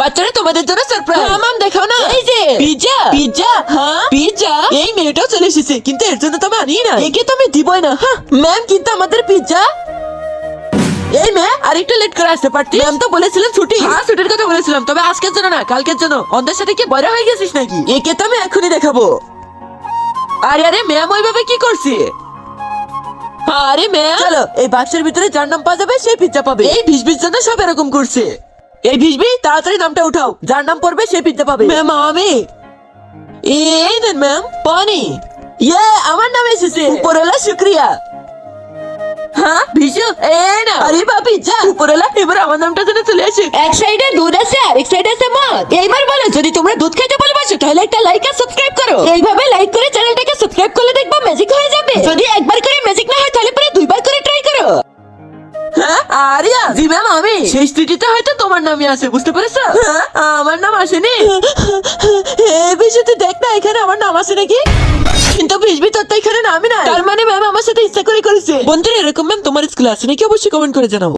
বাচ্চারা তোমাদের জন্য সারপ্রাইজ। ম্যাম দেখাও না, এই যে পিজ্জা। পিজ্জা? হ্যাঁ পিজ্জা। এই মেয়েটাও চলে এসেছে, কিন্তু এর জন্য তো আমি আনি না, একে তো আমি দিবই না। ম্যাম কিন্তু আমাদের পিজ্জা। এই মেয়ে আরেকটু লেট করে আসতে পারতি। ম্যাম তো বলেছিলেন ছুটি। হ্যাঁ ছুটির কথা বলেছিলাম, তবে আজকের জন্য না, কালকের জন্য। অন্যের সাথে কি বড় হয়ে গেছিস নাকি? একে তো আমি এখনই দেখাবো। আরে আরে ম্যাম ওইভাবে কি করছি? আরে ম্যাম চলো, এই বাক্সের ভিতরে যার নাম পাওয়া যাবে সেই পিজ্জা পাবে। এই ভিজবির জন্য সব এরকম করছে। এই ভিজবি তাড়াতাড়ি নামটা উঠাও, যার নাম পড়বে সে পিজ্জা পাবে। ম্যাম আমি এই দেন ম্যাম পানি। ইয়ে আমার নাম এসেছে, উপরওয়ালা শুক্রিয়া। হ্যাঁ ভিজু এই না। আরে বাপি যা, উপরওয়ালা এবার আমার নামটা যেন চলে আসে। এক সাইডে দুধ আছে আর এক সাইডে আছে মদ। এইবার বলো, যদি তোমরা দুধ খেতে ভালোবাসো তাহলে একটা লাইক আর সাবস্ক্রাইব করো। এইভাবে লাইক করে চ্যানেলটাকে সাবস্ক্রাইব করলে দেখবা ম্যাজিক হয়ে যাবে। যদি একবার করে ম্যাজিক না হয় তাহলে পরে দুইবার করে ট্রাই করো। হ্যাঁ আরিয়া জি ম্যাম আমি। শেষ চিঠিতে হয়তো তোমার নামই আছে, বুঝতে পেরেছো? হ্যাঁ আমার নাম আসেনি। এই বিষয়তে দেখ না, এখানে আমার নাম আছে নাকি? কিন্তু ভিজবি তোর তো এখানে নামই নাই। তার মানে ম্যাম আমার সাথে ইচ্ছা করে করেছে। বন্ধুরা এরকম ম্যাম তোমার স্কুলে আছে নাকি? অবশ্যই কমেন্ট করে জানাও।